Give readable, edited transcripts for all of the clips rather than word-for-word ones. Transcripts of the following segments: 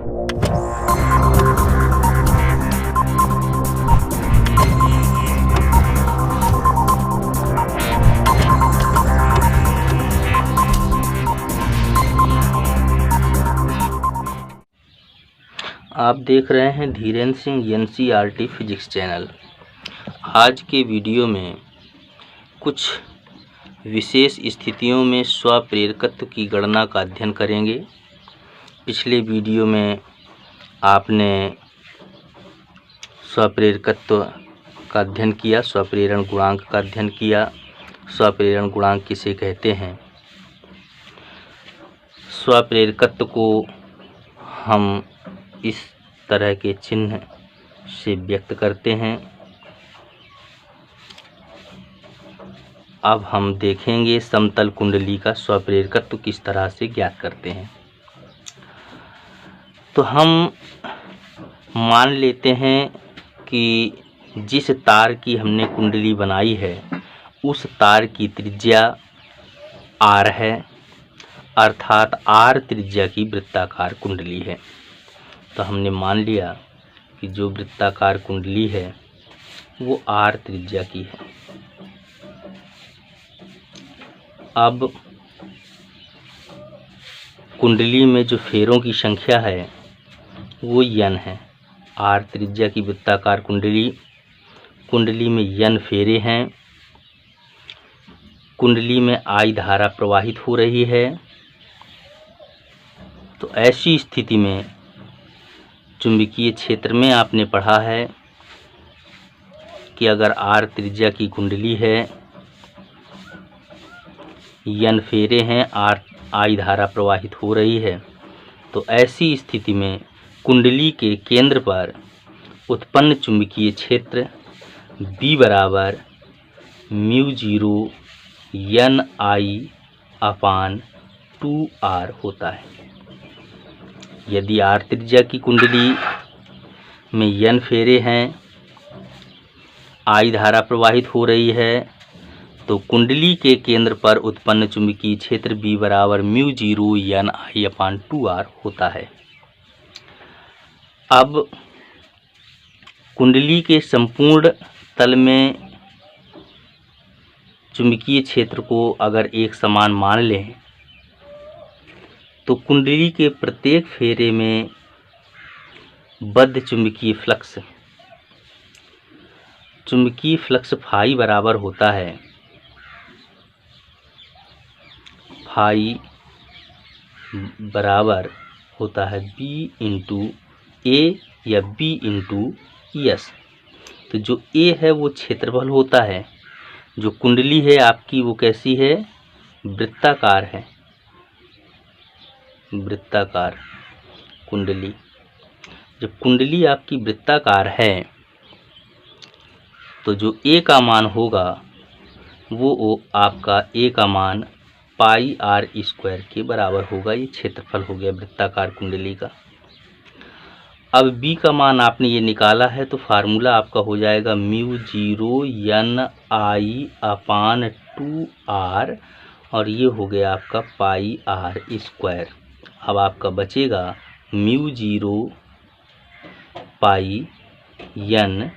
आप देख रहे हैं Dhirendra Singh NCERT physics channel. आज के वीडियो में कुछ विशेष स्थितियों में स्वप्रेरकत्व की गणना का अध्ययन करेंगे। पिछले वीडियो में आपने स्वप्रेरकत्व का अध्ययन किया, स्वप्रेरण गुणांक का अध्ययन किया। स्वप्रेरण गुणांक किसे कहते हैं? स्वप्रेरकत्व को हम इस तरह के चिन्ह से व्यक्त करते हैं। अब हम देखेंगे समतल कुंडली का स्वप्रेरकत्व किस तरह से ज्ञात करते हैं। तो हम मान लेते हैं कि जिस तार की हमने कुंडली बनाई है उस तार की त्रिज्या r है, अर्थात r त्रिज्या की वृत्ताकार कुंडली है। तो हमने मान लिया कि जो वृत्ताकार कुंडली है वो r त्रिज्या की है। अब कुंडली में जो फेरों की संख्या है वो n है। r त्रिज्या की वृत्ताकार कुंडली में n फेरे हैं। कुंडली में I धारा प्रवाहित हो रही है। तो ऐसी स्थिति में चुंबकीय क्षेत्र में आपने पढ़ा है कि अगर r त्रिज्या की कुंडली है, n फेरे हैं, I धारा प्रवाहित हो रही है, तो ऐसी स्थिति में कुंडली के केंद्र पर उत्पन्न चुंबकीय क्षेत्र B बराबर μ0 Ni/2r होता है। यदि r त्रिज्या की कुंडली में n फेरे हैं, I धारा प्रवाहित हो रही है, तो कुंडली के केंद्र पर उत्पन्न चुंबकीय क्षेत्र B बराबर μ0 Ni/2r होता है। अब कुंडली के संपूर्ण तल में चुंबकीय क्षेत्र को अगर एक समान मान लें तो कुंडली के प्रत्येक फेरे में बद्ध चुंबकीय फ्लक्स फाई बराबर होता है B इंटू A या B इंटू S। तो जो A है वो क्षेत्रफल होता है। जो कुंडली है आपकी वो कैसी है? वृत्ताकार है। वृत्ताकार कुंडली। जब कुंडली आपकी वृत्ताकार है तो जो A का मान होगा वो आपका A का मान πr² के बराबर होगा। ये क्षेत्रफल हो गया वृत्ताकार कुंडली का। अब B का मान आपने ये निकाला है तो फार्मूला आपका हो जाएगा μ0 Ni/2r और ये हो गया आपका πr²। अब आपका बचेगा μ0 πnri/2।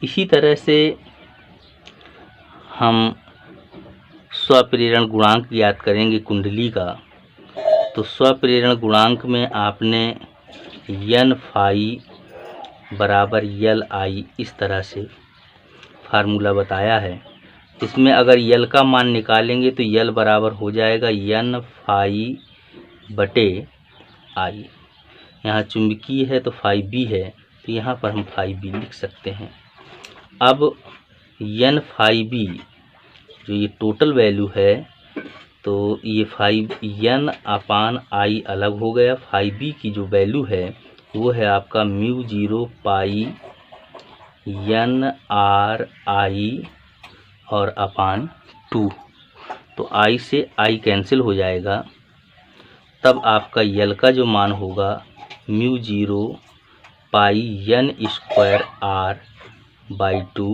इसी तरह से हम स्वप्रेरण गुणांक ज्ञात करेंगे कुंडली का। तो स्वप्रेरण गुणांक में आपने n फाई बराबर Li इस तरह से फार्मूला बताया है। इसमें अगर L का मान निकालेंगे तो L बराबर हो जाएगा n फाई बटे I। यहाँ चुंबकीय है तो फाई B है, तो यहाँ पर हम फाई B लिख सकते हैं। अब n फाई B जो ये टोटल वैल्यू है, तो ये n/I अलग हो गया। फाई B की जो वैल्यू है वो है आपका μ0 πnri और /2। तो I से I कैंसिल हो जाएगा। तब आपका L का जो मान होगा mu zero pi n square r by 2।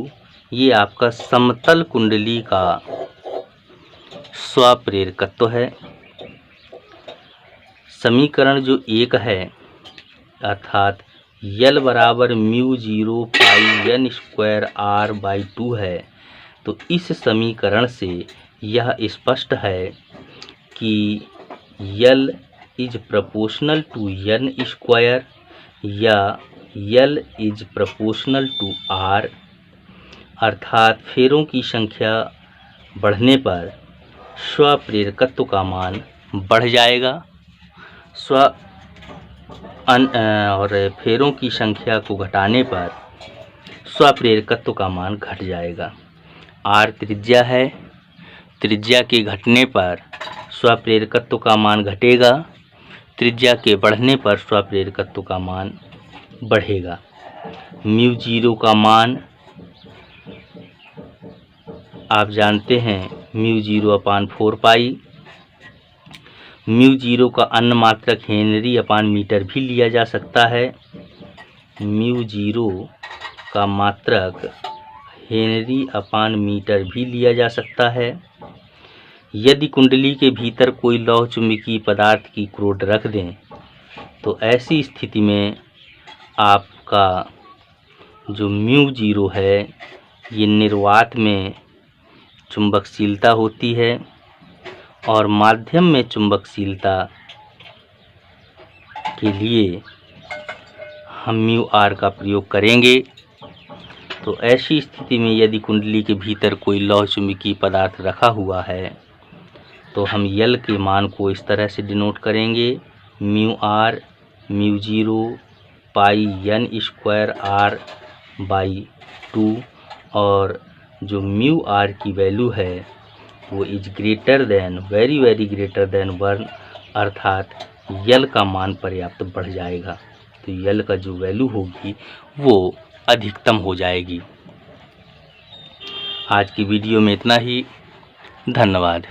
ये आपका समतल कुंडली का स्वप्रेरकत्व है। समीकरण जो एक है अर्थात यल बराबर mu zero pi n square r by 2 है, तो इस समीकरण से यह स्पष्ट है कि L is proportional to n square या L is proportional to r, अर्थात फेरों की संख्या बढ़ने पर स्वप्रेरकत्व का मान बढ़ जाएगा और फेरों की संख्या को घटाने पर स्वप्रेरकत्व का मान घट जाएगा। r त्रिज्या है, त्रिज्या के घटने पर स्वप्रेरकत्व का मान घटेगा, त्रिज्या के बढ़ने पर स्वप्रेरकत्व का मान बढ़ेगा। म्यू जीरो का मान आप जानते हैं म्यू जीरो अपान 4 पाई। म्यू जीरो का अन्य मात्रक हेनरी अपान मीटर भी लिया जा सकता है। म्यू जीरो का मात्रक हेनरी अपान मीटर भी लिया जा सकता है। यदि कुंडली के भीतर कोई लौह चुंबकीय पदार्थ की क्रोड रख दें तो ऐसी स्थिति में आपका जो म्यू जीरो है ये निर्वात में चुंबकशीलता होती है और माध्यम में चुंबकशीलता के लिए हम म्यू आर का प्रयोग करेंगे। तो ऐसी स्थिति में यदि कुंडली के भीतर कोई लौह चुंबकीय पदार्थ रखा हुआ है तो हम यल के मान को इस तरह से डिनोट करेंगे, mu R mu zero pi n square r by 2, और जो म्यू आर की वैल्यू है वो is greater than very greater than 1, अर्थात यल का मान पर्याप्त बढ़ जाएगा। तो यल का जो वैल्यू होगी वो अधिकतम हो जाएगी। आज की वीडियो में इतना ही। धन्यवाद।